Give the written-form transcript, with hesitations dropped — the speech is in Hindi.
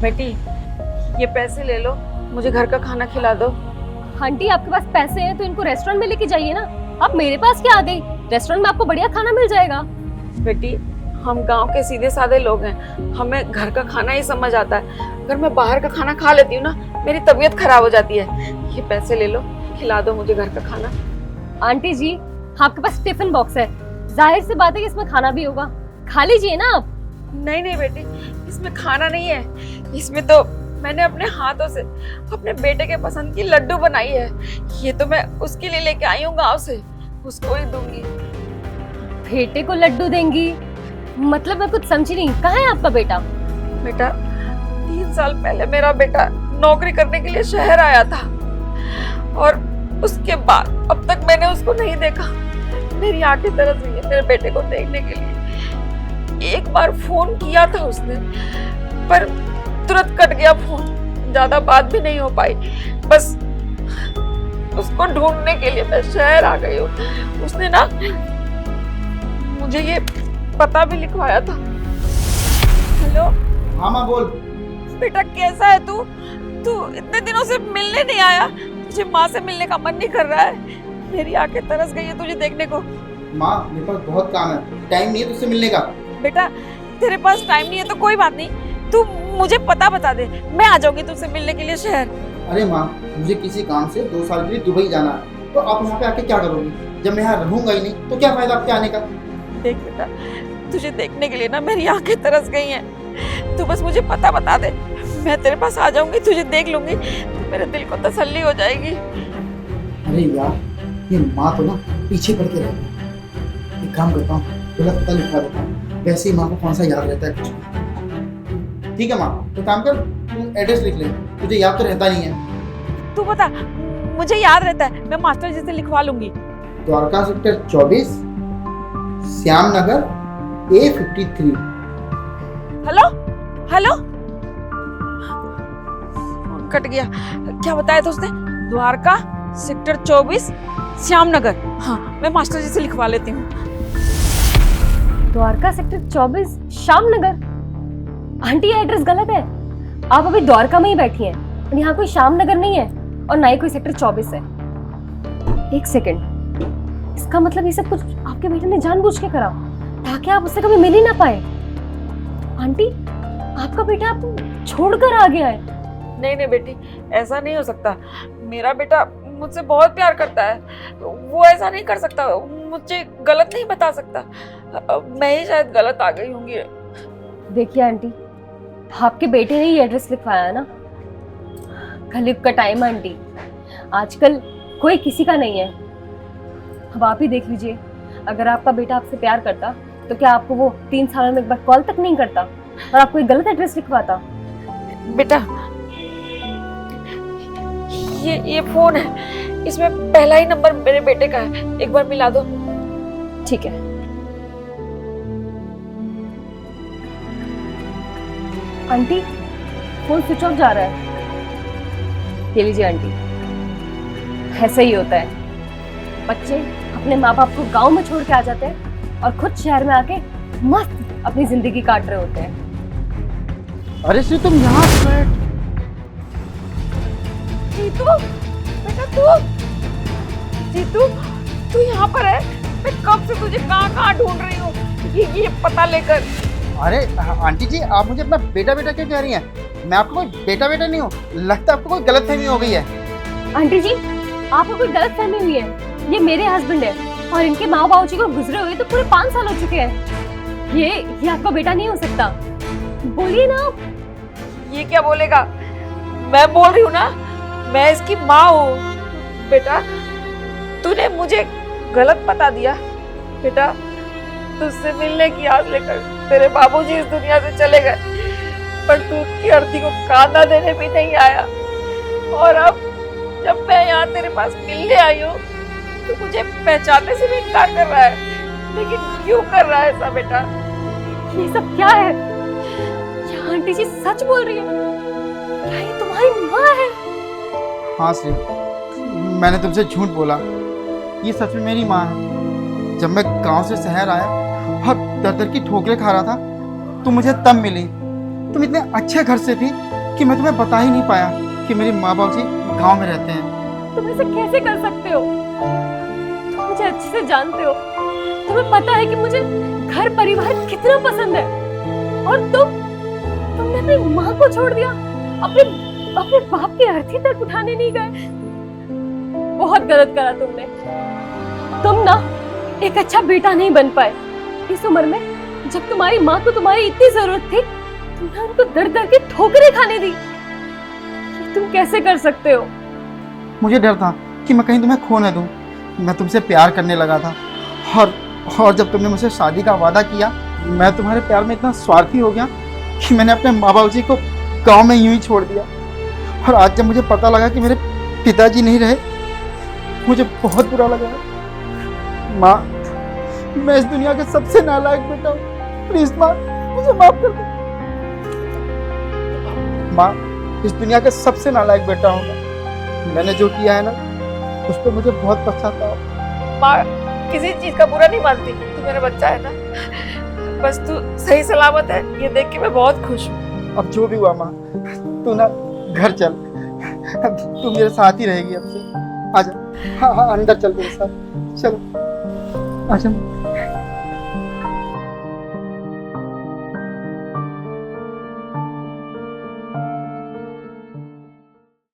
बेटी, ये पैसे ले लो, मुझे घर का खाना खिला दो। आंटी आपके पास पैसे हैं तो इनको रेस्टोरेंट में लेके जाइए ना। आप मेरे पास क्या आ गई? रेस्टोरेंट में आपको बढ़िया खाना मिल जाएगा। बेटी, हम गांव के सीधे साधे लोग हैं, हमें घर का खाना ही समझ आता है। अगर मैं बाहर का खाना खा लेती हूँ ना, मेरी तबीयत खराब हो जाती है। ये पैसे ले लो, खिला दो मुझे घर का खाना। आंटी जी, आपके पास टिफिन बॉक्स है, जाहिर सी बात है कि इसमें खाना भी होगा, खा लीजिए ना आप। नहीं नहीं बेटी, इसमें खाना नहीं है। इसमें तो मैंने अपने हाथों से अपने बेटे के पसंद की लड्डू बनाई है। ये तो मैं उसके लिए लेके आई हूँ गाँव से, उसको ही दूंगी। बेटे को लड्डू देंगी? मतलब मैं कुछ समझी नहीं, कहाँ है आपका बेटा? बेटा, 3 साल पहले मेरा बेटा नौकरी करने के लिए शहर आया था और उसके बाद अब तक मैंने उसको नहीं देखा। मेरी आंखें तरस गई है मेरे बेटे को देखने के लिए। एक बार फोन किया था उसने, पर तुरंत कट गया फोन, ज्यादा बात भी नहीं हो पाई। बस उसको ढूंढने के लिए मैं शहर आ गई हूँ। उसने ना मुझे ये पता भी लिखवाया था। हेलो। हाँ माँ बोल। बेटा कैसा है तू? तू इतने दिनों से मिलने नहीं आया, तुझे माँ से मिलने का मन नहीं कर रहा है? मेरी आंखें तरस गई है तुझे देखने को। माँ मेरे पास बहुत काम है, टाइम नहीं है तुझसे मिलने का। बेटा, तेरे पास टाइम नहीं है तो कोई बात नहीं, तू मुझे पता बता दे, मैं आ जाऊंगी तुझसे मिलने के लिए शहर। अरे माँ, मुझे किसी काम से 2 साल के लिए दुबई जाना है, तो आप यहाँ पे आके क्या करोगी? जब मैं यहाँ रहूंगा ही नहीं तो क्या फायदा आपके आने का? देख बेटा, तुझे देखने के लिए ना मेरी आंखें तरस गई हैं। तू बस मुझे पता बता दे, मैं तेरे पास आ जाऊंगी, तुझे देख लूंगी, तो मेरे दिल को तसल्ली हो जाएगी। अरे यार, ये माँ तो ना पीछे पड़ के रहती है। एक काम करता हूँ, गलत पता लिखवा देता हूँ, वैसे ही माँ को कौन सा याद रहता है कुछ भी। ठीक है माँ, तो काम कर, तू एड्रेस लिख ले, तुझे याद तो रहता नहीं है। तू बता, मुझे याद रहता है, मैं मास्टर जी से लिखवा लूंगी। Dwarka sector 24, Shyam Nagar, A53। Hello hello, cut गया। क्या बताया था उसने? द्वारका सेक्टर 24, श्याम नगर। हाँ, मैं मास्टर जी से लिखवा लेती हूँ। द्वारका सेक्टर 24 श्याम नगर। आंटी ये एड्रेस गलत है, आप अभी द्वारका में ही बैठी हैं और यहाँ कोई श्याम नगर नहीं है और ना ही कोई सेक्टर 24 है। एक सेकंड, इसका मतलब ये सब कुछ आपके बेटे ने जानबूझ के करा ताकि आप उससे कभी मिल ही ना पाए। आंटी, आपका बेटा आपको छोड़कर आ गया है। नहीं नहीं बेटी, ऐसा नहीं हो सकता। मेरा बेटा मुझसे बहुत प्यार करता है, वो ऐसा नहीं कर सकता, मुझे गलत नहीं बता सकता। मैं ही शायद गलत आ गई होंगी। देखिए आंटी, आपके बेटे ने ही एड्रेस लिखवाया ना। कलयुग का टाइम है आंटी, आजकल कोई किसी का नहीं है। अब आप ही देख लीजिए, अगर आपका बेटा आपसे प्यार करता तो क्या आपको वो 3 सालों में एक बार कॉल तक नहीं करता और आपको एक गलत एड्रेस लिखवाता? बेटा, ये फोन है, इसमें पहला ही नंबर मेरे बेटे का है, एक बार मिला दो। ठीक है। आंटी, फोन स्विच ऑफ जा रहा है। ये लीजिए आंटी, ऐसा ही होता है, बच्चे अपने माँ बाप को गांव में छोड़ के आ जाते हैं और खुद शहर में आके मस्त अपनी जिंदगी काट रहे होते हैं। अरे श्री, तुम यहाँ बैठ। जीतू, बेटा जीतू, तू यहाँ पर है? मैं कब से तुझे कहाँ ढूंढ रही हूँ, ये पता लेकर। अरे आंटी जी, आप मुझे अपना बेटा बेटा क्यों कह रही हैं? मैं आपको कोई बेटा बेटा नहीं हूँ, लगता है आपको कोई गलतफहमी हो गई है। आंटी जी, आपको कोई गलतफहमी हुई है। ये मेरे हस्बैंड है और इनके माँ बाबू जी को गुजरे हुए तो पूरे 5 साल हो चुके हैं। ये आपका बेटा नहीं हो सकता, बोलिए ना आप। ये क्या बोलेगा? मैं बोल रही हूँ ना, मैं इसकी माँ हूँ। बेटा, तूने मुझे गलत बता दिया। बेटा, तुझसे मिलने की आस लेकर तेरे बाबूजी इस दुनिया से चले गए, पर तू उसकी अर्थी को कांधा देने भी नहीं आया। और अब जब मैं यहाँ तेरे पास मिलने आई हूँ तो मुझे पहचानने से भी इनकार कर रहा है। लेकिन क्यों कर रहा है ऐसा बेटा? ये सब क्या है? क्या आंटी जी सच बोल रही है? क्या ये तुम्हारी माँ है? हाँ श्री, मैंने तुमसे झूठ बोला, ये सच में मेरी माँ है। जब मैं गांव से शहर आया और दर दर की ठोकरें खा रहा था, तुम मुझे तब मिली। तुम इतने अच्छे घर से थी कि मैं तुम्हें बता ही नहीं पाया कि मेरे माँ बाप जी गाँव में रहते हैं। तुम ऐसे कैसे कर सकते हो? तुम मुझे अच्छे से जानते हो, तुम्हें पता है कि मुझे घर परिवार कितना पसंद है, और तुमने अपनी माँ को छोड़ दिया, अपने बाप की अर्थी तक उठाने नहीं गए। बहुत गलत करा तुमने। तुम ना एक अच्छा बेटा नहीं बन पाए। इस उम्र में जब तुम्हारी माँ को तुम्हारी इतनी जरूरत थी, तुमने उनको दर दर के ठोकरें खाने दी। ये तुम कैसे कर सकते हो? मुझे डर था कि मैं कहीं तुम्हें खो न दूं। मैं तुमसे प्यार करने लगा था, और जब तुमने मुझसे शादी का वादा किया, मैं तुम्हारे प्यार में इतना स्वार्थी हो गया कि मैंने अपने माँ बाप जी को गाँव में यूं ही छोड़ दिया। और आज जब मुझे पता लगा कि मेरे पिताजी नहीं रहे, मुझे बहुत बुरा लगा। माँ, मैं इस दुनिया के सबसे नालायक बेटा हूँ। प्लीज माँ, मुझे माफ कर दो। माँ, इस दुनिया के सबसे नालायक बेटा हूँ। मैंने जो किया है ना, उस पर मुझे बहुत पछतावा। माँ किसी चीज का बुरा नहीं मानती, तू मेरा बच्चा है ना, बस तू सही सलामत है, ये देख के मैं बहुत खुश हूँ। अब जो भी हुआ माँ, तू ना घर चल, तू मेरे साथ ही रहेगी अब से। आजा, हाँ हाँ, अंदर चल मेरे साथ, चलो आजा।